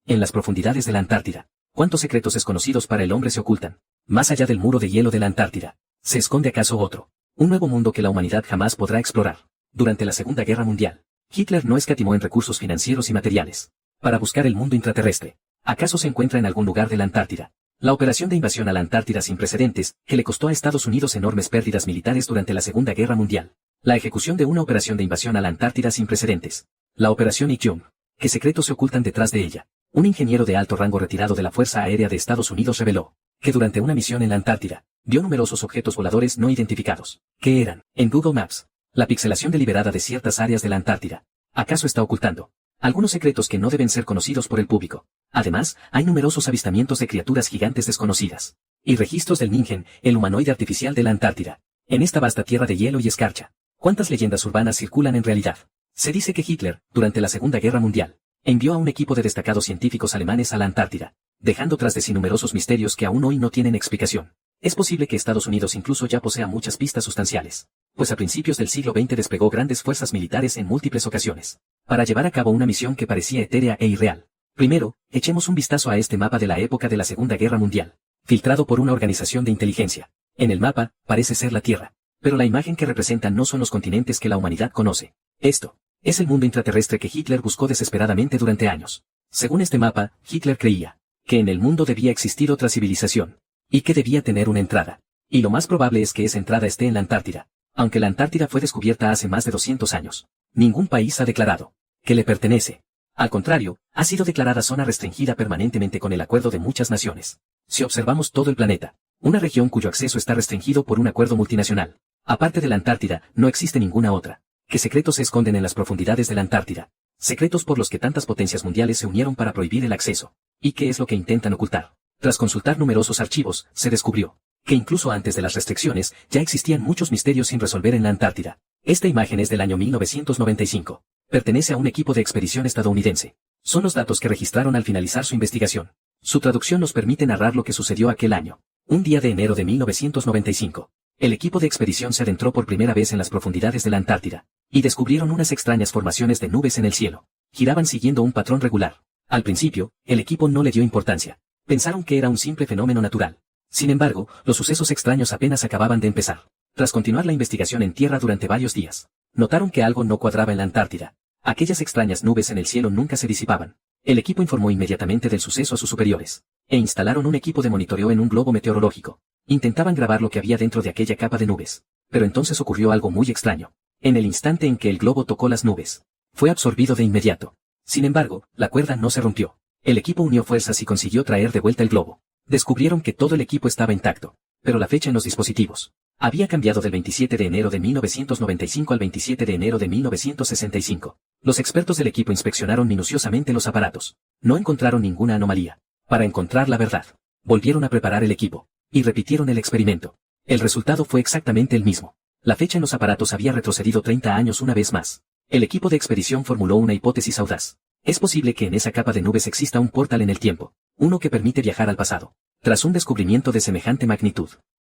En las profundidades de la Antártida, ¿cuántos secretos desconocidos para el hombre se ocultan? Más allá del muro de hielo de la Antártida, ¿se esconde acaso otro? Un nuevo mundo que la humanidad jamás podrá explorar. Durante la Segunda Guerra Mundial, Hitler no escatimó en recursos financieros y materiales para buscar el mundo intraterrestre. ¿Acaso se encuentra en algún lugar de la Antártida? La operación de invasión a la Antártida sin precedentes, que le costó a Estados Unidos enormes pérdidas militares durante la Segunda Guerra Mundial. La ejecución de una operación de invasión a la Antártida sin precedentes. La operación Ikjum. ¿Qué secretos se ocultan detrás de ella? Un ingeniero de alto rango retirado de la Fuerza Aérea de Estados Unidos reveló que durante una misión en la Antártida, vio numerosos objetos voladores no identificados. ¿Qué eran? En Google Maps, la pixelación deliberada de ciertas áreas de la Antártida. ¿Acaso está ocultando algunos secretos que no deben ser conocidos por el público? Además, hay numerosos avistamientos de criaturas gigantes desconocidas y registros del Ningen, el humanoide artificial de la Antártida. En esta vasta tierra de hielo y escarcha, ¿cuántas leyendas urbanas circulan en realidad? Se dice que Hitler, durante la Segunda Guerra Mundial, envió a un equipo de destacados científicos alemanes a la Antártida, dejando tras de sí numerosos misterios que aún hoy no tienen explicación. Es posible que Estados Unidos incluso ya posea muchas pistas sustanciales, pues a principios del siglo XX desplegó grandes fuerzas militares en múltiples ocasiones, para llevar a cabo una misión que parecía etérea e irreal. Primero, echemos un vistazo a este mapa de la época de la Segunda Guerra Mundial, filtrado por una organización de inteligencia. En el mapa, parece ser la Tierra, pero la imagen que representa no son los continentes que la humanidad conoce. Esto es el mundo intraterrestre que Hitler buscó desesperadamente durante años. Según este mapa, Hitler creía que en el mundo debía existir otra civilización, y que debía tener una entrada. Y lo más probable es que esa entrada esté en la Antártida. Aunque la Antártida fue descubierta hace más de 200 años, ningún país ha declarado que le pertenece. Al contrario, ha sido declarada zona restringida permanentemente con el acuerdo de muchas naciones. Si observamos todo el planeta, una región cuyo acceso está restringido por un acuerdo multinacional. Aparte de la Antártida, no existe ninguna otra. ¿Qué secretos se esconden en las profundidades de la Antártida? Secretos por los que tantas potencias mundiales se unieron para prohibir el acceso. ¿Y qué es lo que intentan ocultar? Tras consultar numerosos archivos, se descubrió que incluso antes de las restricciones, ya existían muchos misterios sin resolver en la Antártida. Esta imagen es del año 1995. Pertenece a un equipo de expedición estadounidense. Son los datos que registraron al finalizar su investigación. Su traducción nos permite narrar lo que sucedió aquel año. Un día de enero de 1995. El equipo de expedición se adentró por primera vez en las profundidades de la Antártida, y descubrieron unas extrañas formaciones de nubes en el cielo. Giraban siguiendo un patrón regular. Al principio, el equipo no le dio importancia. Pensaron que era un simple fenómeno natural. Sin embargo, los sucesos extraños apenas acababan de empezar. Tras continuar la investigación en tierra durante varios días, notaron que algo no cuadraba en la Antártida. Aquellas extrañas nubes en el cielo nunca se disipaban. El equipo informó inmediatamente del suceso a sus superiores, e instalaron un equipo de monitoreo en un globo meteorológico. Intentaban grabar lo que había dentro de aquella capa de nubes. Pero entonces ocurrió algo muy extraño. En el instante en que el globo tocó las nubes, fue absorbido de inmediato. Sin embargo, la cuerda no se rompió. El equipo unió fuerzas y consiguió traer de vuelta el globo. Descubrieron que todo el equipo estaba intacto, pero la fecha en los dispositivos había cambiado del 27 de enero de 1995 al 27 de enero de 1965. Los expertos del equipo inspeccionaron minuciosamente los aparatos. No encontraron ninguna anomalía. Para encontrar la verdad, volvieron a preparar el equipo, y repitieron el experimento. El resultado fue exactamente el mismo. La fecha en los aparatos había retrocedido 30 años una vez más. El equipo de expedición formuló una hipótesis audaz. Es posible que en esa capa de nubes exista un portal en el tiempo, uno que permite viajar al pasado. Tras un descubrimiento de semejante magnitud,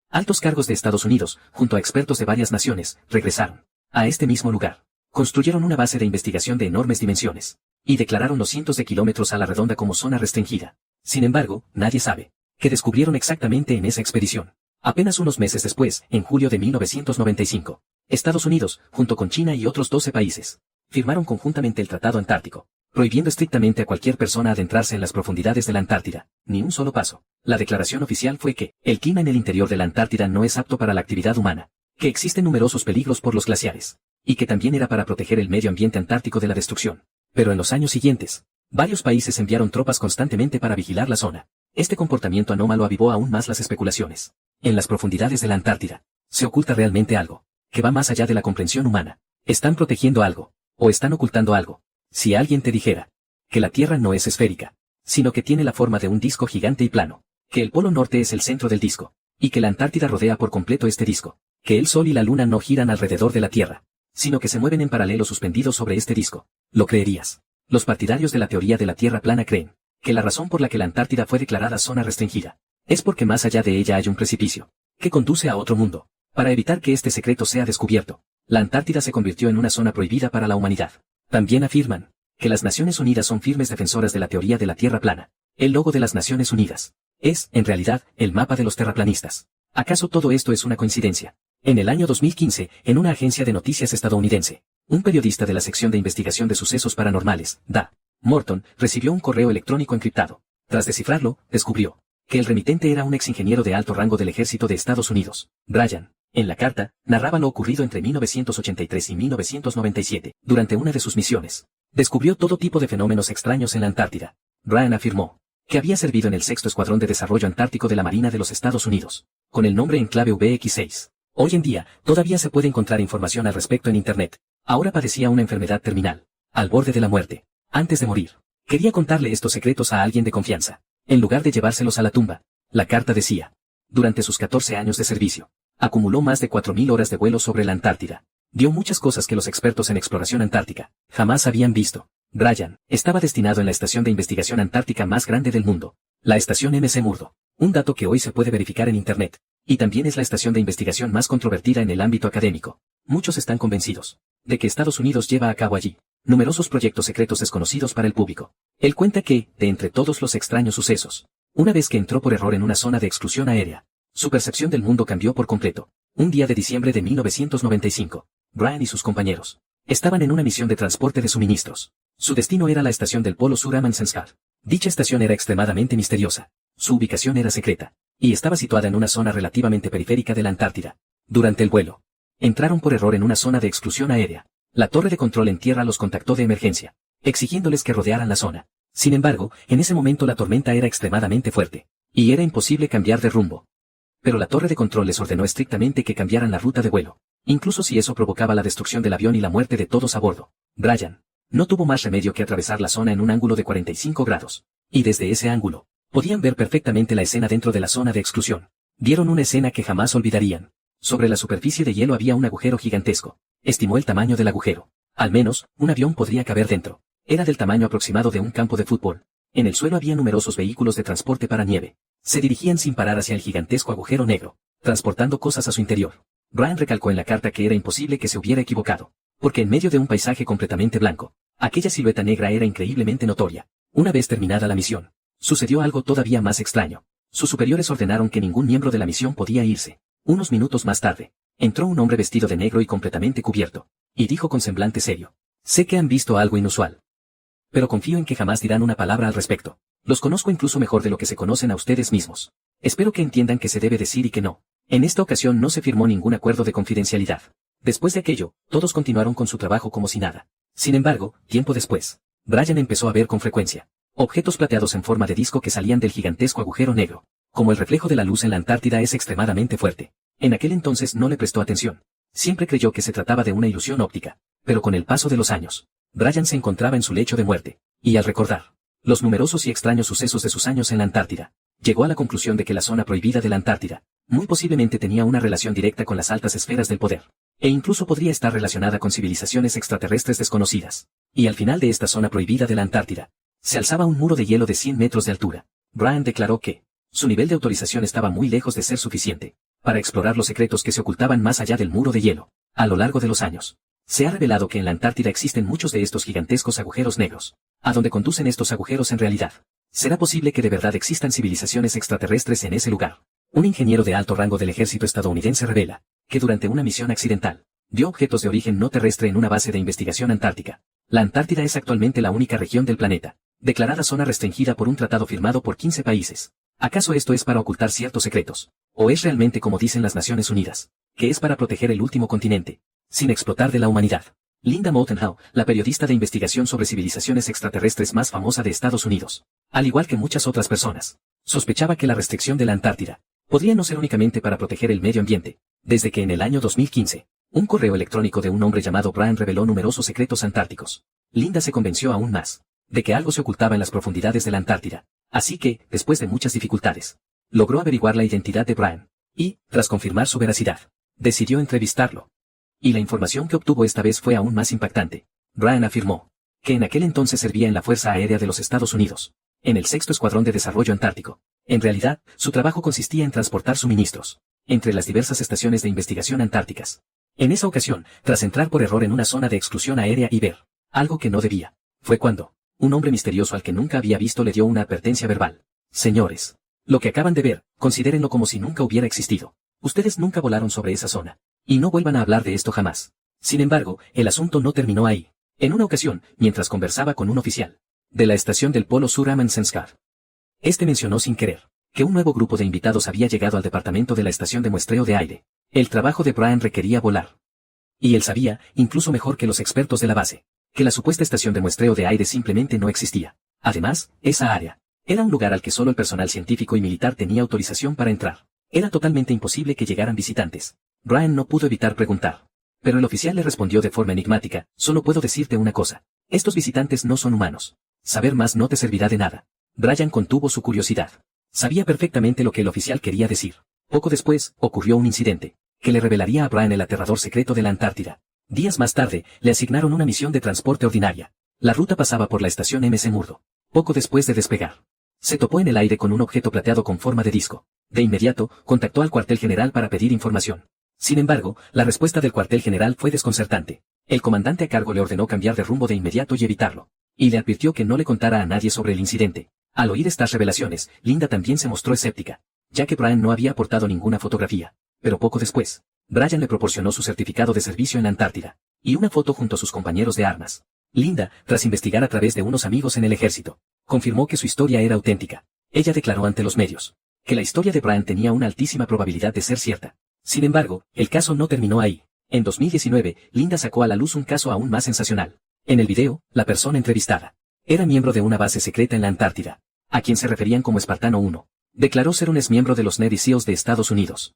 altos cargos de Estados Unidos, junto a expertos de varias naciones, regresaron a este mismo lugar. Construyeron una base de investigación de enormes dimensiones, y declararon los cientos de kilómetros a la redonda como zona restringida. Sin embargo, nadie sabe qué descubrieron exactamente en esa expedición. Apenas unos meses después, en julio de 1995, Estados Unidos, junto con China y otros 12 países, firmaron conjuntamente el Tratado Antártico, prohibiendo estrictamente a cualquier persona adentrarse en las profundidades de la Antártida, ni un solo paso. La declaración oficial fue que el clima en el interior de la Antártida no es apto para la actividad humana, que existen numerosos peligros por los glaciares, y que también era para proteger el medio ambiente antártico de la destrucción. Pero en los años siguientes, varios países enviaron tropas constantemente para vigilar la zona. Este comportamiento anómalo avivó aún más las especulaciones. En las profundidades de la Antártida, se oculta realmente algo, que va más allá de la comprensión humana. ¿Están protegiendo algo? ¿O están ocultando algo? Si alguien te dijera que la Tierra no es esférica, sino que tiene la forma de un disco gigante y plano, que el polo norte es el centro del disco, y que la Antártida rodea por completo este disco, que el Sol y la Luna no giran alrededor de la Tierra, sino que se mueven en paralelo suspendidos sobre este disco, ¿lo creerías? Los partidarios de la teoría de la Tierra plana creen que la razón por la que la Antártida fue declarada zona restringida es porque más allá de ella hay un precipicio que conduce a otro mundo. Para evitar que este secreto sea descubierto, la Antártida se convirtió en una zona prohibida para la humanidad. También afirman que las Naciones Unidas son firmes defensoras de la teoría de la Tierra plana. El logo de las Naciones Unidas es, en realidad, el mapa de los terraplanistas. ¿Acaso todo esto es una coincidencia? En el año 2015, en una agencia de noticias estadounidense, un periodista de la sección de investigación de sucesos paranormales, D. Morton, recibió un correo electrónico encriptado. Tras descifrarlo, descubrió que el remitente era un exingeniero de alto rango del ejército de Estados Unidos, Brian. En la carta, narraba lo ocurrido entre 1983 y 1997, durante una de sus misiones. Descubrió todo tipo de fenómenos extraños en la Antártida. Brian afirmó que había servido en el sexto Escuadrón de Desarrollo Antártico de la Marina de los Estados Unidos, con el nombre en clave VX6. Hoy en día, todavía se puede encontrar información al respecto en Internet. Ahora padecía una enfermedad terminal, al borde de la muerte. Antes de morir, quería contarle estos secretos a alguien de confianza, en lugar de llevárselos a la tumba. La carta decía, durante sus 14 años de servicio, acumuló más de 4.000 horas de vuelo sobre la Antártida. Vio muchas cosas que los expertos en exploración antártica jamás habían visto. Brian estaba destinado en la estación de investigación antártica más grande del mundo, la estación McMurdo, un dato que hoy se puede verificar en Internet, y también es la estación de investigación más controvertida en el ámbito académico. Muchos están convencidos de que Estados Unidos lleva a cabo allí numerosos proyectos secretos desconocidos para el público. Él cuenta que, de entre todos los extraños sucesos, una vez que entró por error en una zona de exclusión aérea, su percepción del mundo cambió por completo. Un día de diciembre de 1995, Brian y sus compañeros estaban en una misión de transporte de suministros. Su destino era la estación del Polo Sur Amundsen. Dicha estación era extremadamente misteriosa. Su ubicación era secreta, y estaba situada en una zona relativamente periférica de la Antártida. Durante el vuelo, entraron por error en una zona de exclusión aérea. La torre de control en tierra los contactó de emergencia, exigiéndoles que rodearan la zona. Sin embargo, en ese momento la tormenta era extremadamente fuerte, y era imposible cambiar de rumbo. Pero la torre de control les ordenó estrictamente que cambiaran la ruta de vuelo, incluso si eso provocaba la destrucción del avión y la muerte de todos a bordo. Brian no tuvo más remedio que atravesar la zona en un ángulo de 45 grados, y desde ese ángulo, podían ver perfectamente la escena dentro de la zona de exclusión. Vieron una escena que jamás olvidarían. Sobre la superficie de hielo había un agujero gigantesco. Estimó el tamaño del agujero. Al menos, un avión podría caber dentro. Era del tamaño aproximado de un campo de fútbol. En el suelo había numerosos vehículos de transporte para nieve. Se dirigían sin parar hacia el gigantesco agujero negro, transportando cosas a su interior. Brian recalcó en la carta que era imposible que se hubiera equivocado, porque en medio de un paisaje completamente blanco, aquella silueta negra era increíblemente notoria. Una vez terminada la misión, sucedió algo todavía más extraño. Sus superiores ordenaron que ningún miembro de la misión podía irse. Unos minutos más tarde, entró un hombre vestido de negro y completamente cubierto, y dijo con semblante serio: sé que han visto algo inusual, pero confío en que jamás dirán una palabra al respecto. Los conozco incluso mejor de lo que se conocen a ustedes mismos. Espero que entiendan que se debe decir y que no. En esta ocasión no se firmó ningún acuerdo de confidencialidad. Después de aquello, todos continuaron con su trabajo como si nada. Sin embargo, tiempo después, Brian empezó a ver con frecuencia objetos plateados en forma de disco que salían del gigantesco agujero negro. Como el reflejo de la luz en la Antártida es extremadamente fuerte, en aquel entonces no le prestó atención. Siempre creyó que se trataba de una ilusión óptica. Pero con el paso de los años, Brian se encontraba en su lecho de muerte, y al recordar los numerosos y extraños sucesos de sus años en la Antártida, llegó a la conclusión de que la zona prohibida de la Antártida muy posiblemente tenía una relación directa con las altas esferas del poder, e incluso podría estar relacionada con civilizaciones extraterrestres desconocidas. Y al final de esta zona prohibida de la Antártida, se alzaba un muro de hielo de 100 metros de altura. Brian declaró que su nivel de autorización estaba muy lejos de ser suficiente para explorar los secretos que se ocultaban más allá del muro de hielo. A lo largo de los años, se ha revelado que en la Antártida existen muchos de estos gigantescos agujeros negros. ¿A dónde conducen estos agujeros en realidad? ¿Será posible que de verdad existan civilizaciones extraterrestres en ese lugar? Un ingeniero de alto rango del ejército estadounidense revela que durante una misión accidental, vio objetos de origen no terrestre en una base de investigación antártica. La Antártida es actualmente la única región del planeta declarada zona restringida por un tratado firmado por 15 países. ¿Acaso esto es para ocultar ciertos secretos? ¿O es realmente como dicen las Naciones Unidas, que es para proteger el último continente, sin explotar de la humanidad? Linda Moulton Howe, la periodista de investigación sobre civilizaciones extraterrestres más famosa de Estados Unidos, al igual que muchas otras personas, sospechaba que la restricción de la Antártida podría no ser únicamente para proteger el medio ambiente, desde que en el año 2015, un correo electrónico de un hombre llamado Brian reveló numerosos secretos antárticos. Linda se convenció aún más de que algo se ocultaba en las profundidades de la Antártida. Así que, después de muchas dificultades, logró averiguar la identidad de Brian, y, tras confirmar su veracidad, decidió entrevistarlo. Y la información que obtuvo esta vez fue aún más impactante. Brian afirmó que en aquel entonces servía en la Fuerza Aérea de los Estados Unidos, en el sexto Escuadrón de Desarrollo Antártico. En realidad, su trabajo consistía en transportar suministros entre las diversas estaciones de investigación antárticas. En esa ocasión, tras entrar por error en una zona de exclusión aérea y ver algo que no debía, Fue cuando un hombre misterioso al que nunca había visto le dio una advertencia verbal. Señores, lo que acaban de ver, considérenlo como si nunca hubiera existido. Ustedes nunca volaron sobre esa zona. Y no vuelvan a hablar de esto jamás. Sin embargo, el asunto no terminó ahí. En una ocasión, mientras conversaba con un oficial de la estación del Polo Sur Amundsenskar, este mencionó sin querer que un nuevo grupo de invitados había llegado al departamento de la estación de muestreo de aire. El trabajo de Brian requería volar. Y él sabía, incluso mejor que los expertos de la base, que la supuesta estación de muestreo de aire simplemente no existía. Además, esa área era un lugar al que solo el personal científico y militar tenía autorización para entrar. Era totalmente imposible que llegaran visitantes. Brian no pudo evitar preguntar. Pero el oficial le respondió de forma enigmática, solo puedo decirte una cosa. Estos visitantes no son humanos. Saber más no te servirá de nada. Brian contuvo su curiosidad. Sabía perfectamente lo que el oficial quería decir. Poco después, ocurrió un incidente que le revelaría a Brian el aterrador secreto de la Antártida. Días más tarde, le asignaron una misión de transporte ordinaria. La ruta pasaba por la estación MC Murdo. Poco después de despegar, se topó en el aire con un objeto plateado con forma de disco. De inmediato, contactó al cuartel general para pedir información. Sin embargo, la respuesta del cuartel general fue desconcertante. El comandante a cargo le ordenó cambiar de rumbo de inmediato y evitarlo. Y le advirtió que no le contara a nadie sobre el incidente. Al oír estas revelaciones, Linda también se mostró escéptica, ya que Brian no había aportado ninguna fotografía. Pero poco después, Brian le proporcionó su certificado de servicio en la Antártida, y una foto junto a sus compañeros de armas. Linda, tras investigar a través de unos amigos en el ejército, confirmó que su historia era auténtica. Ella declaró ante los medios que la historia de Brian tenía una altísima probabilidad de ser cierta. Sin embargo, el caso no terminó ahí. En 2019, Linda sacó a la luz un caso aún más sensacional. En el video, la persona entrevistada era miembro de una base secreta en la Antártida, a quien se referían como Espartano 1. Declaró ser un exmiembro de los Navy SEALs de Estados Unidos.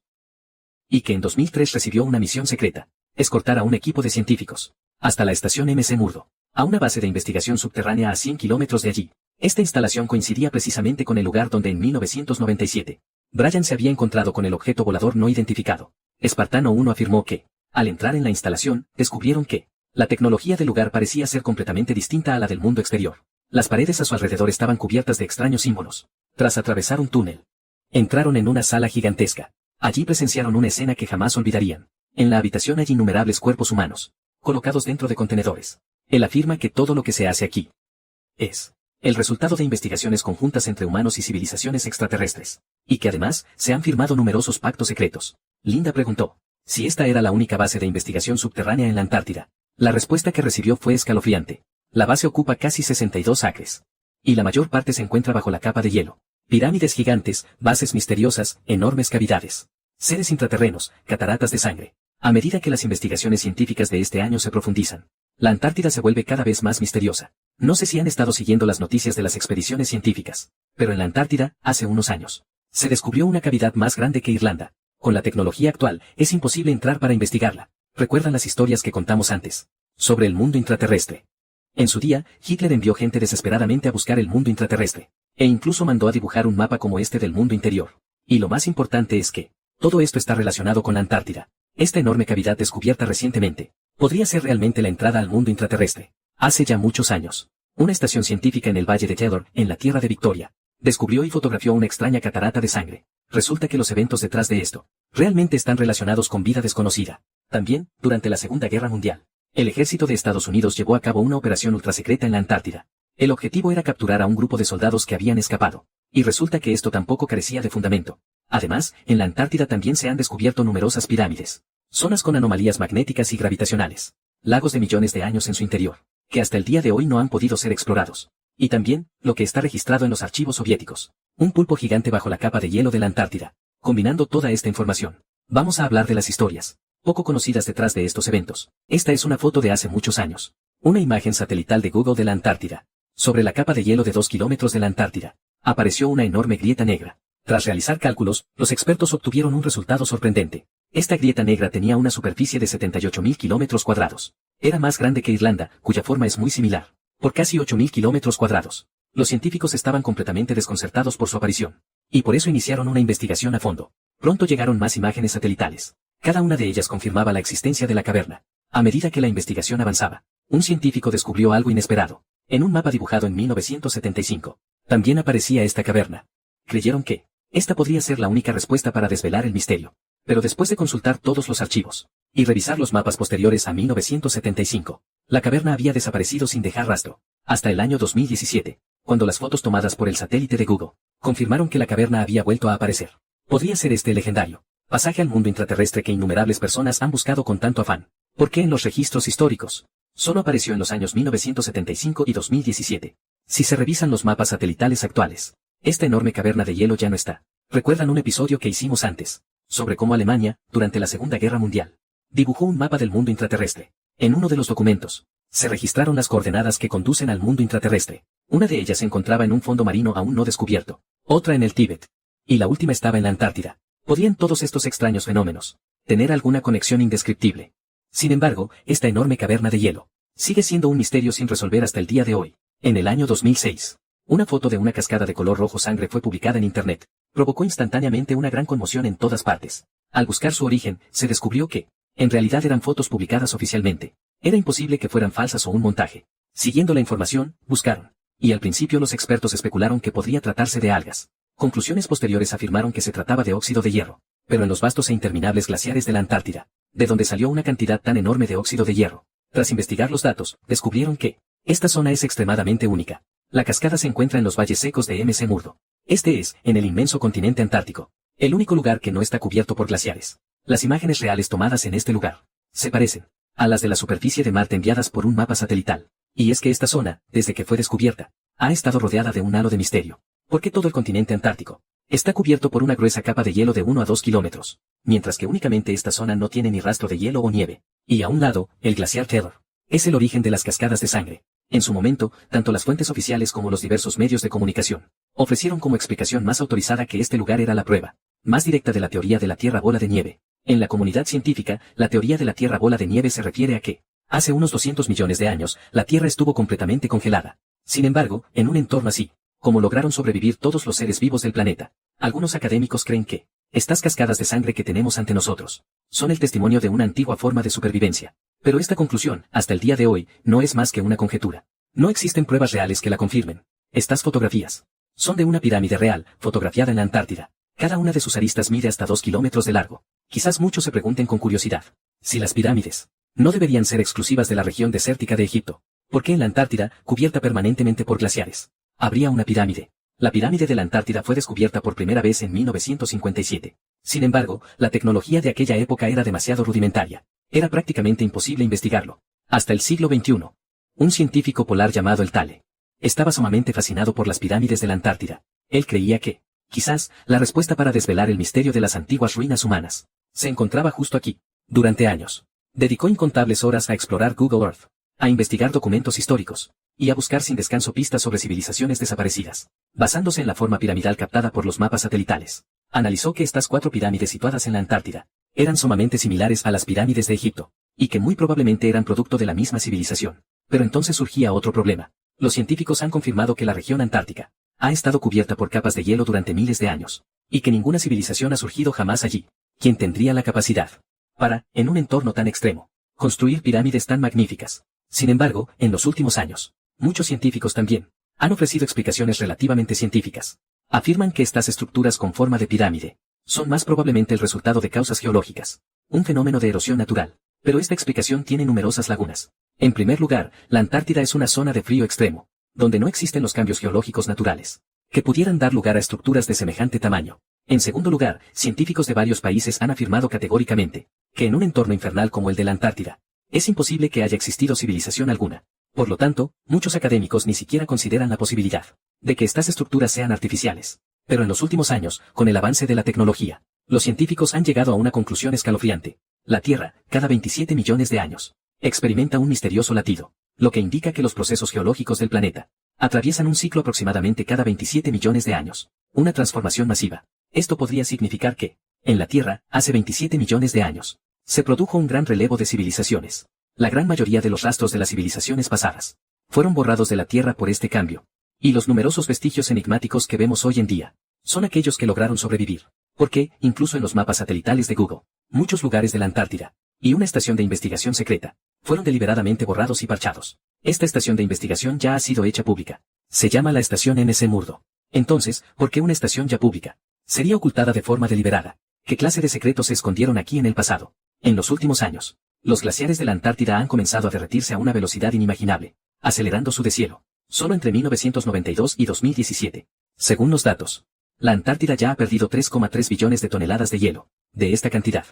Y que en 2003 recibió una misión secreta, escoltar a un equipo de científicos hasta la estación MC Murdo, a una base de investigación subterránea a 100 kilómetros de allí. Esta instalación coincidía precisamente con el lugar donde en 1997, Brian se había encontrado con el objeto volador no identificado. Espartano 1 afirmó que, al entrar en la instalación, descubrieron que la tecnología del lugar parecía ser completamente distinta a la del mundo exterior. Las paredes a su alrededor estaban cubiertas de extraños símbolos. Tras atravesar un túnel, entraron en una sala gigantesca. Allí presenciaron una escena que jamás olvidarían. En la habitación hay innumerables cuerpos humanos, colocados dentro de contenedores. Él afirma que todo lo que se hace aquí es el resultado de investigaciones conjuntas entre humanos y civilizaciones extraterrestres, y que además se han firmado numerosos pactos secretos. Linda preguntó si esta era la única base de investigación subterránea en la Antártida. La respuesta que recibió fue escalofriante. La base ocupa casi 62 acres. Y la mayor parte se encuentra bajo la capa de hielo. Pirámides gigantes, bases misteriosas, enormes cavidades, seres intraterrenos, cataratas de sangre. A medida que las investigaciones científicas de este año se profundizan, la Antártida se vuelve cada vez más misteriosa. No sé si han estado siguiendo las noticias de las expediciones científicas, pero en la Antártida, hace unos años, se descubrió una cavidad más grande que Irlanda. Con la tecnología actual, es imposible entrar para investigarla. ¿Recuerdan las historias que contamos antes sobre el mundo intraterrestre? En su día, Hitler envió gente desesperadamente a buscar el mundo intraterrestre, e incluso mandó a dibujar un mapa como este del mundo interior. Y lo más importante es que todo esto está relacionado con la Antártida. Esta enorme cavidad descubierta recientemente podría ser realmente la entrada al mundo intraterrestre. Hace ya muchos años, una estación científica en el Valle de Taylor, en la Tierra de Victoria, descubrió y fotografió una extraña catarata de sangre. Resulta que los eventos detrás de esto realmente están relacionados con vida desconocida. También, durante la Segunda Guerra Mundial, el ejército de Estados Unidos llevó a cabo una operación ultrasecreta en la Antártida. El objetivo era capturar a un grupo de soldados que habían escapado. Y resulta que esto tampoco carecía de fundamento. Además, en la Antártida también se han descubierto numerosas pirámides, zonas con anomalías magnéticas y gravitacionales, lagos de millones de años en su interior, que hasta el día de hoy no han podido ser explorados. Y también, lo que está registrado en los archivos soviéticos, un pulpo gigante bajo la capa de hielo de la Antártida. Combinando toda esta información, vamos a hablar de las historias poco conocidas detrás de estos eventos. Esta es una foto de hace muchos años. Una imagen satelital de Google de la Antártida. Sobre la capa de hielo de 2 kilómetros de la Antártida, apareció una enorme grieta negra. Tras realizar cálculos, los expertos obtuvieron un resultado sorprendente. Esta grieta negra tenía una superficie de 78.000 kilómetros cuadrados. Era más grande que Irlanda, cuya forma es muy similar, por casi 8.000 kilómetros cuadrados. Los científicos estaban completamente desconcertados por su aparición, y por eso iniciaron una investigación a fondo. Pronto llegaron más imágenes satelitales. Cada una de ellas confirmaba la existencia de la caverna. A medida que la investigación avanzaba, un científico descubrió algo inesperado. En un mapa dibujado en 1975, también aparecía esta caverna. Creyeron que esta podría ser la única respuesta para desvelar el misterio. Pero después de consultar todos los archivos y revisar los mapas posteriores a 1975, la caverna había desaparecido sin dejar rastro. hasta el año 2017, cuando las fotos tomadas por el satélite de Google confirmaron que la caverna había vuelto a aparecer. Podría ser este el legendario pasaje al mundo intraterrestre que innumerables personas han buscado con tanto afán. ¿Por qué en los registros históricos solo apareció en los años 1975 y 2017? Si se revisan los mapas satelitales actuales, esta enorme caverna de hielo ya no está. ¿Recuerdan un episodio que hicimos antes sobre cómo Alemania, durante la Segunda Guerra Mundial, dibujó un mapa del mundo intraterrestre? En uno de los documentos se registraron las coordenadas que conducen al mundo intraterrestre. Una de ellas se encontraba en un fondo marino aún no descubierto, otra en el Tíbet, y la última estaba en la Antártida. ¿Podían todos estos extraños fenómenos tener alguna conexión indescriptible? Sin embargo, esta enorme caverna de hielo sigue siendo un misterio sin resolver hasta el día de hoy. En el año 2006, una foto de una cascada de color rojo sangre fue publicada en Internet. Provocó instantáneamente una gran conmoción en todas partes. Al buscar su origen, se descubrió que, en realidad eran fotos publicadas oficialmente. Era imposible que fueran falsas o un montaje. Siguiendo la información, buscaron. Y al principio los expertos especularon que podría tratarse de algas. Conclusiones posteriores afirmaron que se trataba de óxido de hierro. Pero en los vastos e interminables glaciares de la Antártida, de donde salió una cantidad tan enorme de óxido de hierro, tras investigar los datos, descubrieron que esta zona es extremadamente única. La cascada se encuentra en los valles secos de McMurdo. Este es, en el inmenso continente antártico, el único lugar que no está cubierto por glaciares. Las imágenes reales tomadas en este lugar se parecen a las de la superficie de Marte enviadas por un mapa satelital. Y es que esta zona, desde que fue descubierta, ha estado rodeada de un halo de misterio. ¿Por qué todo el continente antártico está cubierto por una gruesa capa de hielo de 1 a 2 kilómetros, mientras que únicamente esta zona no tiene ni rastro de hielo o nieve? Y a un lado, el glaciar Taylor es el origen de las cascadas de sangre. En su momento, tanto las fuentes oficiales como los diversos medios de comunicación ofrecieron como explicación más autorizada que este lugar era la prueba más directa de la teoría de la Tierra bola de nieve. En la comunidad científica, la teoría de la Tierra bola de nieve se refiere a que, hace unos 200 millones de años, la Tierra estuvo completamente congelada. Sin embargo, en un entorno así, como lograron sobrevivir todos los seres vivos del planeta, algunos académicos creen que estas cascadas de sangre que tenemos ante nosotros son el testimonio de una antigua forma de supervivencia. Pero esta conclusión, hasta el día de hoy, no es más que una conjetura. No existen pruebas reales que la confirmen. Estas fotografías son de una pirámide real, fotografiada en la Antártida. Cada una de sus aristas mide hasta 2 kilómetros de largo. Quizás muchos se pregunten con curiosidad si las pirámides no deberían ser exclusivas de la región desértica de Egipto. ¿Por qué en la Antártida, cubierta permanentemente por glaciares, habría una pirámide? La pirámide de la Antártida fue descubierta por primera vez en 1957. Sin embargo, la tecnología de aquella época era demasiado rudimentaria. Era prácticamente imposible investigarlo. Hasta el siglo XXI. Un científico polar llamado el Tale estaba sumamente fascinado por las pirámides de la Antártida. Él creía que, quizás, la respuesta para desvelar el misterio de las antiguas ruinas humanas se encontraba justo aquí. Durante años, dedicó incontables horas a explorar Google Earth, a investigar documentos históricos, y a buscar sin descanso pistas sobre civilizaciones desaparecidas. Basándose en la forma piramidal captada por los mapas satelitales, analizó que estas 4 pirámides situadas en la Antártida eran sumamente similares a las pirámides de Egipto, y que muy probablemente eran producto de la misma civilización. Pero entonces surgía otro problema. Los científicos han confirmado que la región antártica ha estado cubierta por capas de hielo durante miles de años, y que ninguna civilización ha surgido jamás allí. ¿Quién tendría la capacidad para, en un entorno tan extremo, construir pirámides tan magníficas? Sin embargo, en los últimos años, muchos científicos también han ofrecido explicaciones relativamente científicas. Afirman que estas estructuras con forma de pirámide son más probablemente el resultado de causas geológicas, un fenómeno de erosión natural. Pero esta explicación tiene numerosas lagunas. En primer lugar, la Antártida es una zona de frío extremo, donde no existen los cambios geológicos naturales que pudieran dar lugar a estructuras de semejante tamaño. En segundo lugar, científicos de varios países han afirmado categóricamente que en un entorno infernal como el de la Antártida, es imposible que haya existido civilización alguna. Por lo tanto, muchos académicos ni siquiera consideran la posibilidad de que estas estructuras sean artificiales. Pero en los últimos años, con el avance de la tecnología, los científicos han llegado a una conclusión escalofriante. La Tierra, cada 27 millones de años, experimenta un misterioso latido, lo que indica que los procesos geológicos del planeta atraviesan un ciclo aproximadamente cada 27 millones de años, una transformación masiva. Esto podría significar que, en la Tierra, hace 27 millones de años, se produjo un gran relevo de civilizaciones. La gran mayoría de los rastros de las civilizaciones pasadas fueron borrados de la Tierra por este cambio, y los numerosos vestigios enigmáticos que vemos hoy en día son aquellos que lograron sobrevivir, porque, incluso en los mapas satelitales de Google, muchos lugares de la Antártida y una estación de investigación secreta fueron deliberadamente borrados y parchados. Esta estación de investigación ya ha sido hecha pública. Se llama la estación McMurdo. Entonces, ¿por qué una estación ya pública sería ocultada de forma deliberada? ¿Qué clase de secretos se escondieron aquí en el pasado? En los últimos años, los glaciares de la Antártida han comenzado a derretirse a una velocidad inimaginable, acelerando su deshielo. solo entre 1992 y 2017. Según los datos, la Antártida ya ha perdido 3,3 billones de toneladas de hielo. De esta cantidad,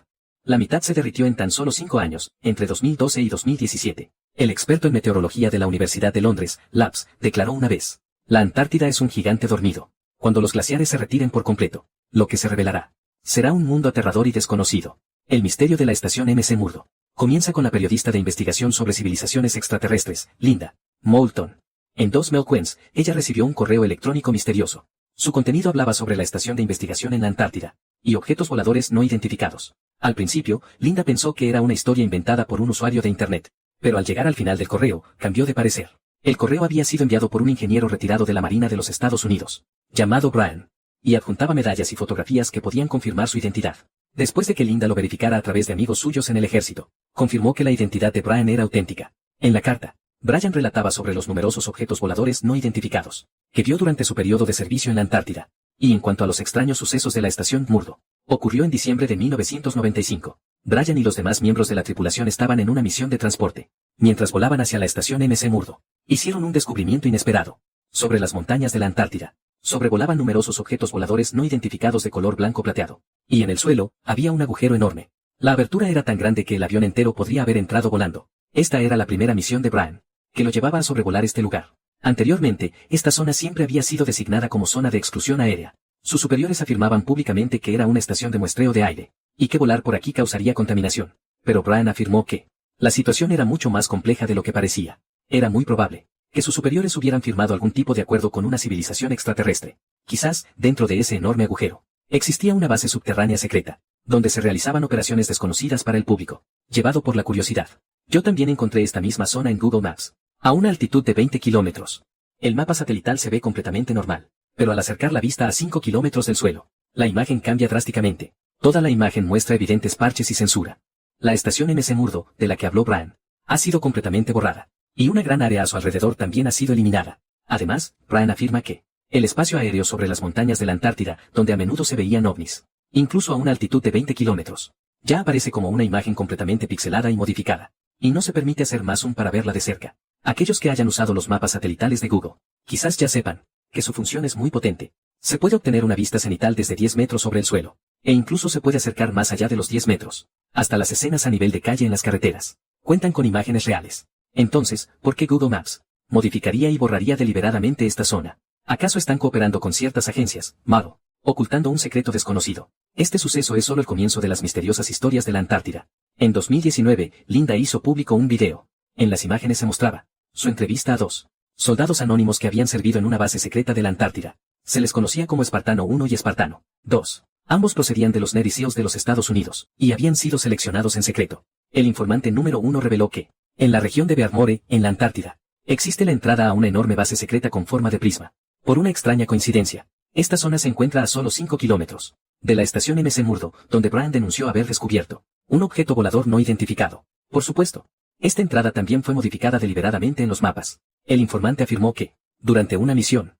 la mitad se derritió en tan solo 5 años, entre 2012 y 2017. El experto en meteorología de la Universidad de Londres, Labs, declaró una vez: la Antártida es un gigante dormido. Cuando los glaciares se retiren por completo, lo que se revelará será un mundo aterrador y desconocido. El misterio de la estación McMurdo comienza con la periodista de investigación sobre civilizaciones extraterrestres, Linda Moulton. En 2015, ella recibió un correo electrónico misterioso. Su contenido hablaba sobre la estación de investigación en la Antártida y objetos voladores no identificados. Al principio, Linda pensó que era una historia inventada por un usuario de Internet, pero al llegar al final del correo, cambió de parecer. El correo había sido enviado por un ingeniero retirado de la Marina de los Estados Unidos, llamado Brian, y adjuntaba medallas y fotografías que podían confirmar su identidad. Después de que Linda lo verificara a través de amigos suyos en el ejército, confirmó que la identidad de Brian era auténtica. En la carta, Brian relataba sobre los numerosos objetos voladores no identificados que vio durante su periodo de servicio en la Antártida. Y en cuanto a los extraños sucesos de la estación McMurdo, ocurrió en diciembre de 1995. Brian y los demás miembros de la tripulación estaban en una misión de transporte. Mientras volaban hacia la estación McMurdo, hicieron un descubrimiento inesperado. Sobre las montañas de la Antártida, sobrevolaban numerosos objetos voladores no identificados de color blanco plateado. Y en el suelo, había un agujero enorme. La abertura era tan grande que el avión entero podría haber entrado volando. Esta era la primera misión de Brian, que lo llevaba a sobrevolar este lugar. Anteriormente, esta zona siempre había sido designada como zona de exclusión aérea. Sus superiores afirmaban públicamente que era una estación de muestreo de aire, y que volar por aquí causaría contaminación. Pero Brian afirmó que la situación era mucho más compleja de lo que parecía. Era muy probable que sus superiores hubieran firmado algún tipo de acuerdo con una civilización extraterrestre. Quizás, dentro de ese enorme agujero, existía una base subterránea secreta, donde se realizaban operaciones desconocidas para el público. Llevado por la curiosidad, yo también encontré esta misma zona en Google Maps, a una altitud de 20 kilómetros. El mapa satelital se ve completamente normal, pero al acercar la vista a 5 kilómetros del suelo, la imagen cambia drásticamente. Toda la imagen muestra evidentes parches y censura. La estación McMurdo, de la que habló Brian, ha sido completamente borrada, y una gran área a su alrededor también ha sido eliminada. Además, Brian afirma que el espacio aéreo sobre las montañas de la Antártida, donde a menudo se veían ovnis, incluso a una altitud de 20 kilómetros, ya aparece como una imagen completamente pixelada y modificada, y no se permite hacer más zoom para verla de cerca. Aquellos que hayan usado los mapas satelitales de Google, quizás ya sepan que su función es muy potente. Se puede obtener una vista cenital desde 10 metros sobre el suelo, e incluso se puede acercar más allá de los 10 metros, hasta las escenas a nivel de calle en las carreteras. Cuentan con imágenes reales. Entonces, ¿por qué Google Maps modificaría y borraría deliberadamente esta zona? ¿Acaso están cooperando con ciertas agencias, malo, ocultando un secreto desconocido? Este suceso es solo el comienzo de las misteriosas historias de la Antártida. En 2019, Linda hizo público un video. En las imágenes se mostraba su entrevista a 2 soldados anónimos que habían servido en una base secreta de la Antártida. Se les conocía como Espartano 1 y Espartano 2. Ambos procedían de los Navy SEALs de los Estados Unidos, y habían sido seleccionados en secreto. El informante número 1 reveló que, en la región de Bearmore, en la Antártida, existe la entrada a una enorme base secreta con forma de prisma. Por una extraña coincidencia, esta zona se encuentra a solo 5 kilómetros de la estación McMurdo, donde Brian denunció haber descubierto un objeto volador no identificado. Por supuesto, esta entrada también fue modificada deliberadamente en los mapas. El informante afirmó que, durante una misión,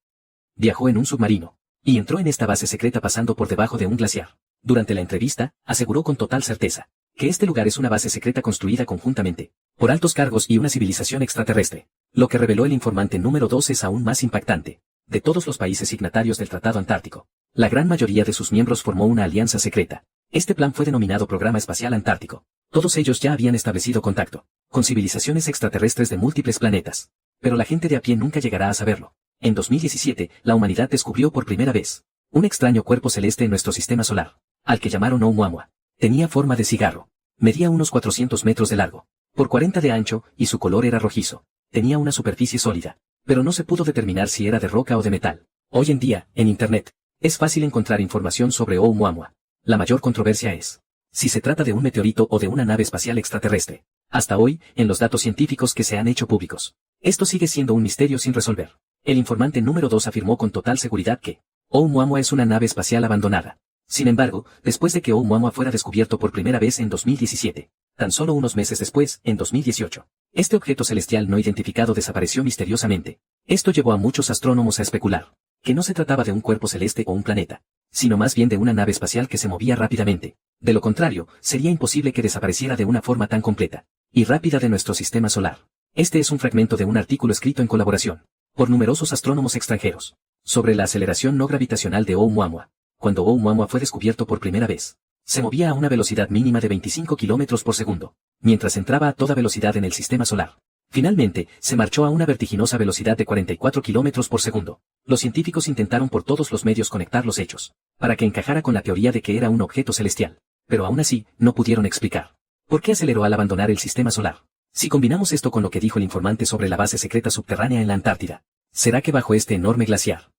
viajó en un submarino, y entró en esta base secreta pasando por debajo de un glaciar. Durante la entrevista, aseguró con total certeza que este lugar es una base secreta construida conjuntamente por altos cargos y una civilización extraterrestre. Lo que reveló el informante número 2 es aún más impactante. De todos los países signatarios del Tratado Antártico, la gran mayoría de sus miembros formó una alianza secreta. Este plan fue denominado Programa Espacial Antártico. Todos ellos ya habían establecido contacto con civilizaciones extraterrestres de múltiples planetas. Pero la gente de a pie nunca llegará a saberlo. En 2017, la humanidad descubrió por primera vez un extraño cuerpo celeste en nuestro sistema solar, al que llamaron Oumuamua. Tenía forma de cigarro. Medía unos 400 metros de largo, por 40 de ancho, y su color era rojizo. Tenía una superficie sólida, pero no se pudo determinar si era de roca o de metal. Hoy en día, en Internet, es fácil encontrar información sobre Oumuamua. La mayor controversia es si se trata de un meteorito o de una nave espacial extraterrestre. Hasta hoy, en los datos científicos que se han hecho públicos, esto sigue siendo un misterio sin resolver. El informante número 2 afirmó con total seguridad que Oumuamua es una nave espacial abandonada. Sin embargo, después de que Oumuamua fuera descubierto por primera vez en 2017, tan solo unos meses después, en 2018, este objeto celestial no identificado desapareció misteriosamente. Esto llevó a muchos astrónomos a especular que no se trataba de un cuerpo celeste o un planeta, sino más bien de una nave espacial que se movía rápidamente. De lo contrario, sería imposible que desapareciera de una forma tan completa y rápida de nuestro sistema solar. Este es un fragmento de un artículo escrito en colaboración por numerosos astrónomos extranjeros, sobre la aceleración no gravitacional de Oumuamua. Cuando Oumuamua fue descubierto por primera vez, se movía a una velocidad mínima de 25 km por segundo, mientras entraba a toda velocidad en el sistema solar. Finalmente, se marchó a una vertiginosa velocidad de 44 km por segundo. Los científicos intentaron por todos los medios conectar los hechos, para que encajara con la teoría de que era un objeto celestial, pero aún así, no pudieron explicar por qué aceleró al abandonar el sistema solar. Si combinamos esto con lo que dijo el informante sobre la base secreta subterránea en la Antártida, ¿será que bajo este enorme glaciar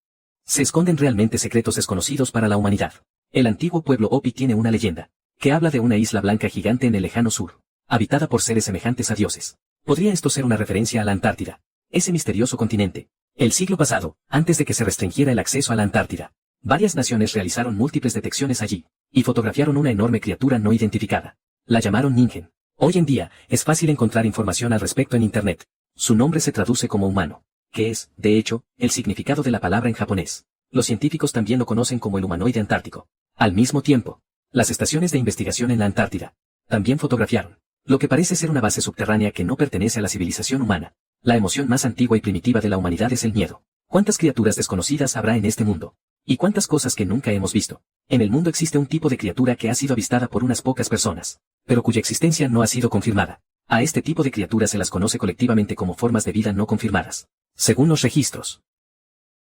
se esconden realmente secretos desconocidos para la humanidad? El antiguo pueblo Hopi tiene una leyenda, que habla de una isla blanca gigante en el lejano sur, habitada por seres semejantes a dioses. ¿Podría esto ser una referencia a la Antártida, ese misterioso continente? El siglo pasado, antes de que se restringiera el acceso a la Antártida, varias naciones realizaron múltiples detecciones allí, y fotografiaron una enorme criatura no identificada. La llamaron Ningen. Hoy en día, es fácil encontrar información al respecto en Internet. Su nombre se traduce como humano, que es, de hecho, el significado de la palabra en japonés. Los científicos también lo conocen como el humanoide antártico. Al mismo tiempo, las estaciones de investigación en la Antártida también fotografiaron lo que parece ser una base subterránea que no pertenece a la civilización humana. La emoción más antigua y primitiva de la humanidad es el miedo. ¿Cuántas criaturas desconocidas habrá en este mundo? ¿Y cuántas cosas que nunca hemos visto? En el mundo existe un tipo de criatura que ha sido avistada por unas pocas personas, pero cuya existencia no ha sido confirmada. A este tipo de criaturas se las conoce colectivamente como formas de vida no confirmadas, según los registros.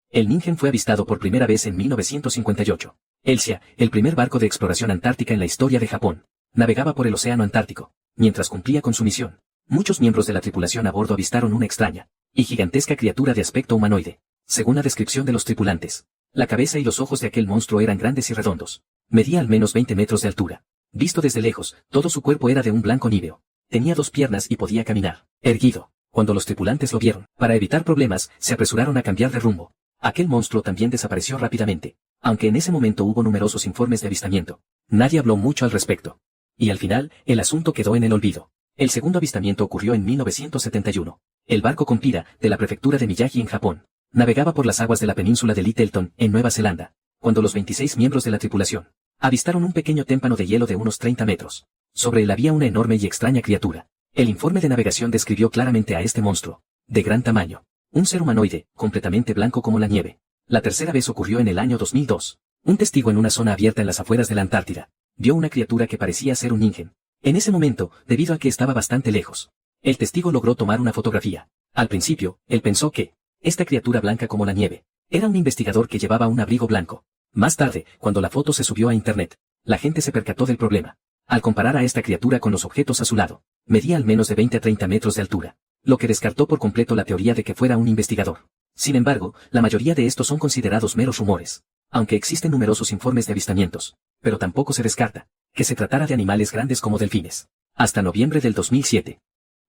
El Ningen fue avistado por primera vez en 1958. El SEA, el primer barco de exploración antártica en la historia de Japón, navegaba por el océano Antártico. Mientras cumplía con su misión, muchos miembros de la tripulación a bordo avistaron una extraña y gigantesca criatura de aspecto humanoide. Según la descripción de los tripulantes, la cabeza y los ojos de aquel monstruo eran grandes y redondos. Medía al menos 20 metros de altura. Visto desde lejos, todo su cuerpo era de un blanco níveo. Tenía 2 piernas y podía caminar erguido. Cuando los tripulantes lo vieron, para evitar problemas, se apresuraron a cambiar de rumbo. Aquel monstruo también desapareció rápidamente. Aunque en ese momento hubo numerosos informes de avistamiento, nadie habló mucho al respecto. Y al final, el asunto quedó en el olvido. El segundo avistamiento ocurrió en 1971. El barco Kompira, de la prefectura de Miyagi en Japón, navegaba por las aguas de la península de Lyttelton, en Nueva Zelanda, cuando los 26 miembros de la tripulación avistaron un pequeño témpano de hielo de unos 30 metros. Sobre él había una enorme y extraña criatura. El informe de navegación describió claramente a este monstruo, de gran tamaño, un ser humanoide, completamente blanco como la nieve. La tercera vez ocurrió en el año 2002. Un testigo en una zona abierta en las afueras de la Antártida vio una criatura que parecía ser un Ningen. En ese momento, debido a que estaba bastante lejos, el testigo logró tomar una fotografía. Al principio, él pensó que esta criatura blanca como la nieve era un investigador que llevaba un abrigo blanco. Más tarde, cuando la foto se subió a Internet, la gente se percató del problema. Al comparar a esta criatura con los objetos a su lado, medía al menos de 20 a 30 metros de altura, lo que descartó por completo la teoría de que fuera un investigador. Sin embargo, la mayoría de estos son considerados meros rumores, aunque existen numerosos informes de avistamientos, pero tampoco se descarta que se tratara de animales grandes como delfines. Hasta noviembre del 2007,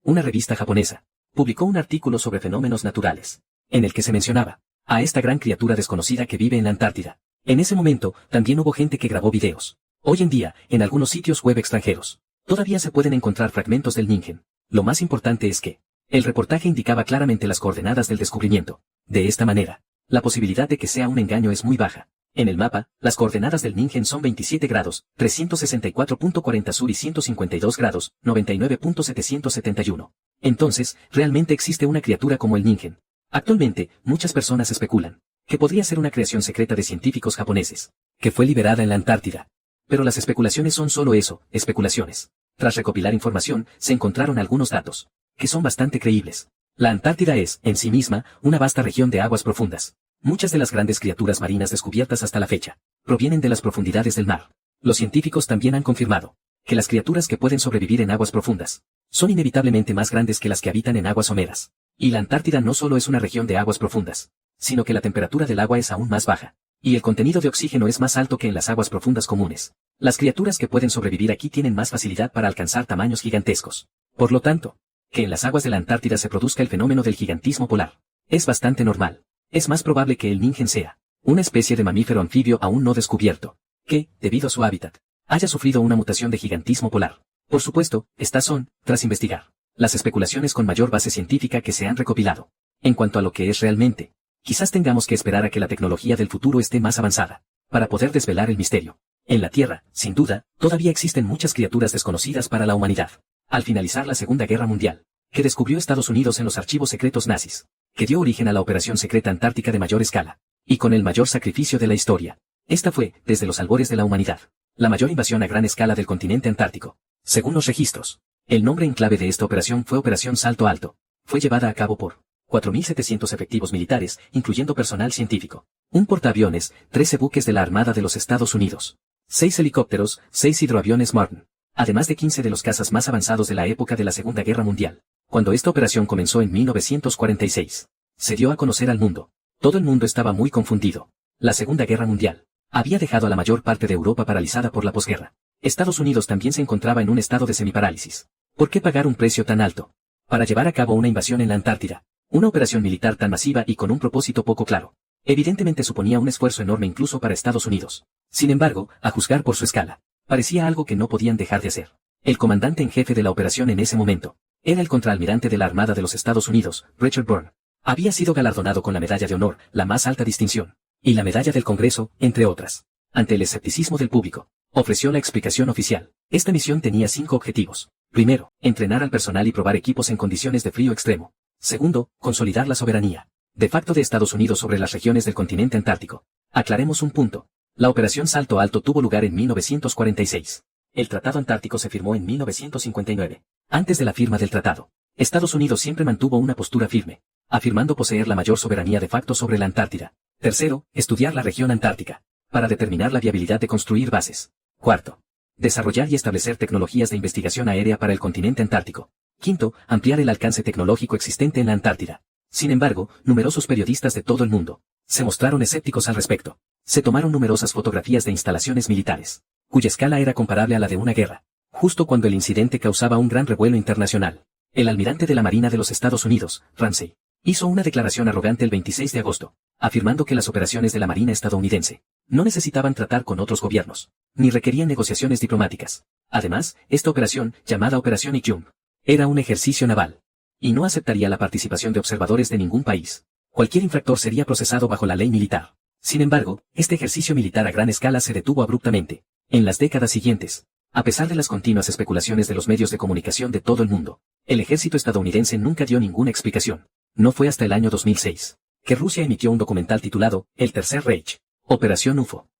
una revista japonesa publicó un artículo sobre fenómenos naturales, en el que se mencionaba a esta gran criatura desconocida que vive en la Antártida. En ese momento, también hubo gente que grabó videos. Hoy en día, en algunos sitios web extranjeros, todavía se pueden encontrar fragmentos del Ningen. Lo más importante es que el reportaje indicaba claramente las coordenadas del descubrimiento. De esta manera, la posibilidad de que sea un engaño es muy baja. En el mapa, las coordenadas del Ningen son 27 grados, 364.40 sur y 152 grados, 99.771. Entonces, realmente existe una criatura como el Ningen. Actualmente, muchas personas especulan que podría ser una creación secreta de científicos japoneses, que fue liberada en la Antártida. Pero las especulaciones son solo eso, especulaciones. Tras recopilar información, se encontraron algunos datos, que son bastante creíbles. La Antártida es, en sí misma, una vasta región de aguas profundas. Muchas de las grandes criaturas marinas descubiertas hasta la fecha provienen de las profundidades del mar. Los científicos también han confirmado que las criaturas que pueden sobrevivir en aguas profundas son inevitablemente más grandes que las que habitan en aguas someras. Y la Antártida no solo es una región de aguas profundas, sino que la temperatura del agua es aún más baja, y el contenido de oxígeno es más alto que en las aguas profundas comunes. Las criaturas que pueden sobrevivir aquí tienen más facilidad para alcanzar tamaños gigantescos. Por lo tanto, que en las aguas de la Antártida se produzca el fenómeno del gigantismo polar es bastante normal. Es más probable que el Ningen sea una especie de mamífero anfibio aún no descubierto, que, debido a su hábitat, haya sufrido una mutación de gigantismo polar. Por supuesto, estas son, tras investigar, las especulaciones con mayor base científica que se han recopilado. En cuanto a lo que es realmente, quizás tengamos que esperar a que la tecnología del futuro esté más avanzada, para poder desvelar el misterio. En la Tierra, sin duda, todavía existen muchas criaturas desconocidas para la humanidad. Al finalizar la Segunda Guerra Mundial, que descubrió Estados Unidos en los archivos secretos nazis, que dio origen a la operación secreta antártica de mayor escala, y con el mayor sacrificio de la historia. Esta fue, desde los albores de la humanidad, la mayor invasión a gran escala del continente antártico. Según los registros, el nombre en clave de esta operación fue Operación Salto Alto. Fue llevada a cabo por 4.700 efectivos militares, incluyendo personal científico, un portaaviones, 13 buques de la Armada de los Estados Unidos, 6 helicópteros, 6 hidroaviones Martin, además de 15 de los cazas más avanzados de la época de la Segunda Guerra Mundial. Cuando esta operación comenzó en 1946, se dio a conocer al mundo. Todo el mundo estaba muy confundido. La Segunda Guerra Mundial había dejado a la mayor parte de Europa paralizada por la posguerra. Estados Unidos también se encontraba en un estado de semiparálisis. ¿Por qué pagar un precio tan alto para llevar a cabo una invasión en la Antártida? Una operación militar tan masiva y con un propósito poco claro. Evidentemente suponía un esfuerzo enorme incluso para Estados Unidos. Sin embargo, a juzgar por su escala, parecía algo que no podían dejar de hacer. El comandante en jefe de la operación en ese momento era el contraalmirante de la Armada de los Estados Unidos, Richard Byrne. Había sido galardonado con la Medalla de Honor, la más alta distinción, y la Medalla del Congreso, entre otras. Ante el escepticismo del público, ofreció la explicación oficial. Esta misión tenía 5 objetivos. Primero, entrenar al personal y probar equipos en condiciones de frío extremo. Segundo, consolidar la soberanía de facto de Estados Unidos sobre las regiones del continente antártico. Aclaremos un punto. La operación Salto Alto tuvo lugar en 1946. El Tratado Antártico se firmó en 1959. Antes de la firma del tratado, Estados Unidos siempre mantuvo una postura firme, afirmando poseer la mayor soberanía de facto sobre la Antártida. Tercero, estudiar la región antártica, para determinar la viabilidad de construir bases. Cuarto, desarrollar y establecer tecnologías de investigación aérea para el continente antártico. Quinto, ampliar el alcance tecnológico existente en la Antártida. Sin embargo, numerosos periodistas de todo el mundo se mostraron escépticos al respecto. Se tomaron numerosas fotografías de instalaciones militares, cuya escala era comparable a la de una guerra, justo cuando el incidente causaba un gran revuelo internacional. El almirante de la Marina de los Estados Unidos, Ramsey, hizo una declaración arrogante el 26 de agosto, afirmando que las operaciones de la Marina estadounidense no necesitaban tratar con otros gobiernos, ni requerían negociaciones diplomáticas. Además, esta operación, llamada Operación Ijum, era un ejercicio naval, y no aceptaría la participación de observadores de ningún país. Cualquier infractor sería procesado bajo la ley militar. Sin embargo, este ejercicio militar a gran escala se detuvo abruptamente. En las décadas siguientes, a pesar de las continuas especulaciones de los medios de comunicación de todo el mundo, el ejército estadounidense nunca dio ninguna explicación. No fue hasta el año 2006 que Rusia emitió un documental titulado El Tercer Reich, Operación UFO,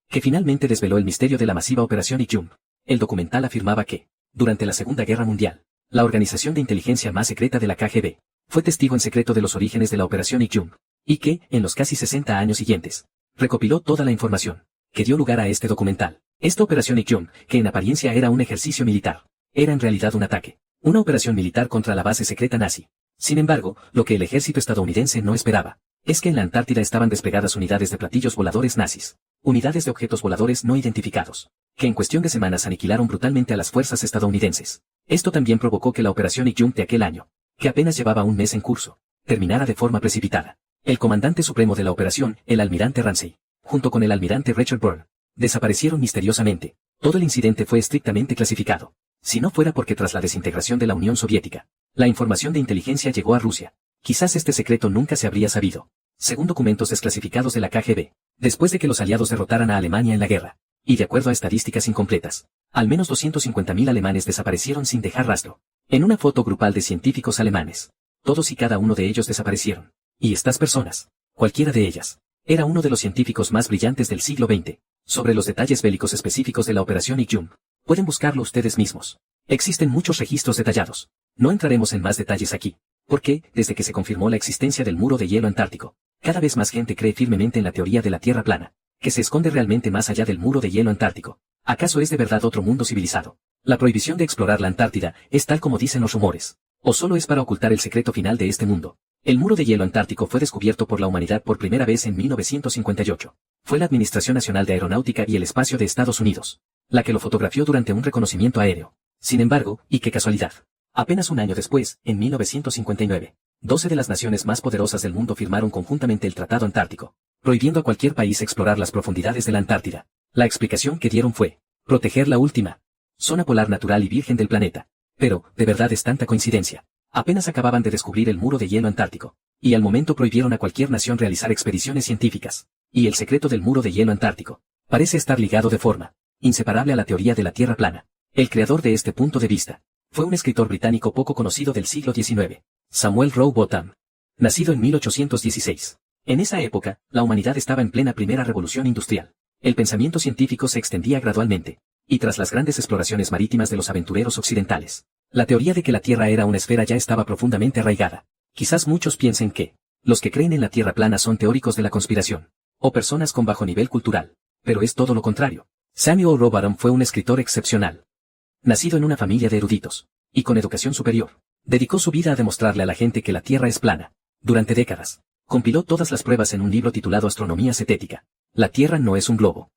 que finalmente desveló el misterio de la masiva Operación Ijum. El documental afirmaba que, durante la Segunda Guerra Mundial, la organización de inteligencia más secreta de la KGB fue testigo en secreto de los orígenes de la Operación Ijum, y que, en los casi 60 años siguientes, recopiló toda la información que dio lugar a este documental. Esta Operación Ijum, que en apariencia era un ejercicio militar, era en realidad un ataque, una operación militar contra la base secreta nazi. Sin embargo, lo que el ejército estadounidense no esperaba es que en la Antártida estaban desplegadas unidades de platillos voladores nazis, unidades de objetos voladores no identificados, que en cuestión de semanas aniquilaron brutalmente a las fuerzas estadounidenses. Esto también provocó que la Operación Ijum de aquel año, que apenas llevaba un mes en curso, terminara de forma precipitada. El comandante supremo de la operación, el almirante Ramsey, junto con el almirante Richard Byrne, desaparecieron misteriosamente. Todo el incidente fue estrictamente clasificado. Si no fuera porque tras la desintegración de la Unión Soviética, la información de inteligencia llegó a Rusia, quizás este secreto nunca se habría sabido. Según documentos desclasificados de la KGB, después de que los aliados derrotaran a Alemania en la guerra, y de acuerdo a estadísticas incompletas, al menos 250.000 alemanes desaparecieron sin dejar rastro. En una foto grupal de científicos alemanes, todos y cada uno de ellos desaparecieron. Y estas personas, cualquiera de ellas, era uno de los científicos más brillantes del siglo XX. Sobre los detalles bélicos específicos de la Operación Ijum, pueden buscarlo ustedes mismos. Existen muchos registros detallados. No entraremos en más detalles aquí, porque, desde que se confirmó la existencia del muro de hielo antártico, cada vez más gente cree firmemente en la teoría de la Tierra plana, que se esconde realmente más allá del muro de hielo antártico. ¿Acaso es de verdad otro mundo civilizado? La prohibición de explorar la Antártida es tal como dicen los rumores, o solo es para ocultar el secreto final de este mundo. El muro de hielo antártico fue descubierto por la humanidad por primera vez en 1958. Fue la Administración Nacional de Aeronáutica y el Espacio de Estados Unidos la que lo fotografió durante un reconocimiento aéreo. Sin embargo, y qué casualidad, apenas un año después, en 1959, 12 de las naciones más poderosas del mundo firmaron conjuntamente el Tratado Antártico, prohibiendo a cualquier país explorar las profundidades de la Antártida. La explicación que dieron fue proteger la última zona polar natural y virgen del planeta. Pero, ¿de verdad es tanta coincidencia? Apenas acababan de descubrir el muro de hielo antártico, y al momento prohibieron a cualquier nación realizar expediciones científicas. Y el secreto del muro de hielo antártico parece estar ligado de forma inseparable a la teoría de la Tierra plana. El creador de este punto de vista fue un escritor británico poco conocido del siglo XIX, Samuel Rowe Bottom. Nacido en 1816. En esa época, la humanidad estaba en plena primera revolución industrial. El pensamiento científico se extendía gradualmente, y tras las grandes exploraciones marítimas de los aventureros occidentales, la teoría de que la Tierra era una esfera ya estaba profundamente arraigada. Quizás muchos piensen que los que creen en la Tierra plana son teóricos de la conspiración, o personas con bajo nivel cultural, pero es todo lo contrario. Samuel Rowbotham fue un escritor excepcional. Nacido en una familia de eruditos, y con educación superior, dedicó su vida a demostrarle a la gente que la Tierra es plana. Durante décadas, compiló todas las pruebas en un libro titulado Astronomía Cetética. La Tierra no es un globo.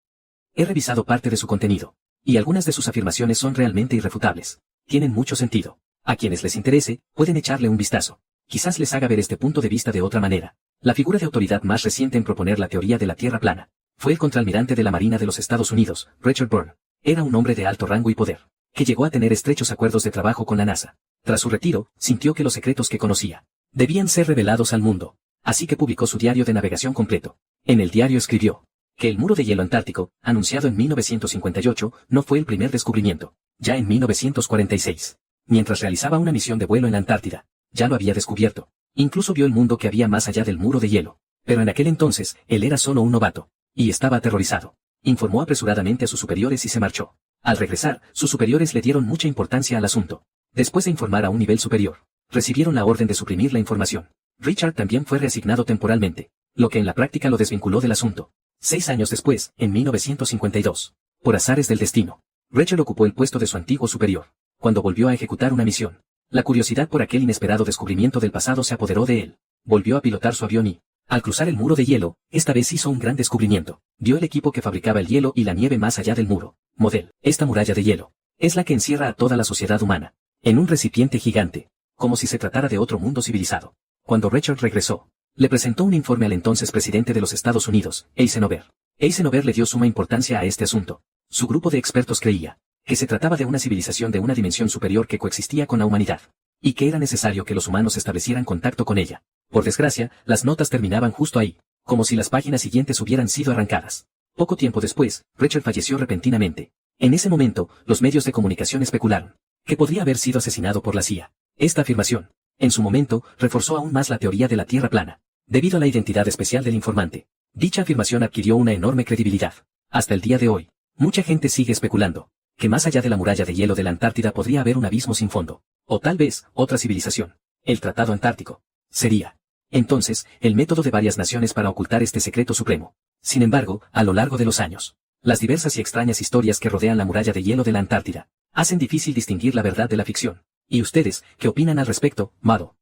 He revisado parte de su contenido, y algunas de sus afirmaciones son realmente irrefutables. Tienen mucho sentido. A quienes les interese, pueden echarle un vistazo. Quizás les haga ver este punto de vista de otra manera. La figura de autoridad más reciente en proponer la teoría de la Tierra plana fue el contraalmirante de la Marina de los Estados Unidos, Richard Byrne. Era un hombre de alto rango y poder, que llegó a tener estrechos acuerdos de trabajo con la NASA. Tras su retiro, sintió que los secretos que conocía debían ser revelados al mundo, así que publicó su diario de navegación completo. En el diario escribió que el muro de hielo antártico, anunciado en 1958, no fue el primer descubrimiento. Ya en 1946, mientras realizaba una misión de vuelo en la Antártida, ya lo había descubierto. Incluso vio el mundo que había más allá del muro de hielo. Pero en aquel entonces, él era solo un novato, y estaba aterrorizado. Informó apresuradamente a sus superiores y se marchó. Al regresar, sus superiores le dieron mucha importancia al asunto. Después de informar a un nivel superior, recibieron la orden de suprimir la información. Richard también fue reasignado temporalmente, lo que en la práctica lo desvinculó del asunto. 6 años después, en 1952, por azares del destino, Richard ocupó el puesto de su antiguo superior, cuando volvió a ejecutar una misión. La curiosidad por aquel inesperado descubrimiento del pasado se apoderó de él. Volvió a pilotar su avión y, al cruzar el muro de hielo, esta vez hizo un gran descubrimiento. Vio el equipo que fabricaba el hielo y la nieve más allá del muro. Model. Esta muralla de hielo es la que encierra a toda la sociedad humana, en un recipiente gigante, como si se tratara de otro mundo civilizado. Cuando Richard regresó, le presentó un informe al entonces presidente de los Estados Unidos, Eisenhower. Eisenhower le dio suma importancia a este asunto. Su grupo de expertos creía que se trataba de una civilización de una dimensión superior que coexistía con la humanidad, y que era necesario que los humanos establecieran contacto con ella. Por desgracia, las notas terminaban justo ahí, como si las páginas siguientes hubieran sido arrancadas. Poco tiempo después, Richard falleció repentinamente. En ese momento, los medios de comunicación especularon que podría haber sido asesinado por la CIA. Esta afirmación, en su momento, reforzó aún más la teoría de la Tierra plana, debido a la identidad especial del informante. Dicha afirmación adquirió una enorme credibilidad. Hasta el día de hoy, mucha gente sigue especulando que más allá de la muralla de hielo de la Antártida podría haber un abismo sin fondo, o tal vez, otra civilización. El Tratado Antártico sería, entonces, el método de varias naciones para ocultar este secreto supremo. Sin embargo, a lo largo de los años, las diversas y extrañas historias que rodean la muralla de hielo de la Antártida hacen difícil distinguir la verdad de la ficción. ¿Y ustedes, qué opinan al respecto, Mado?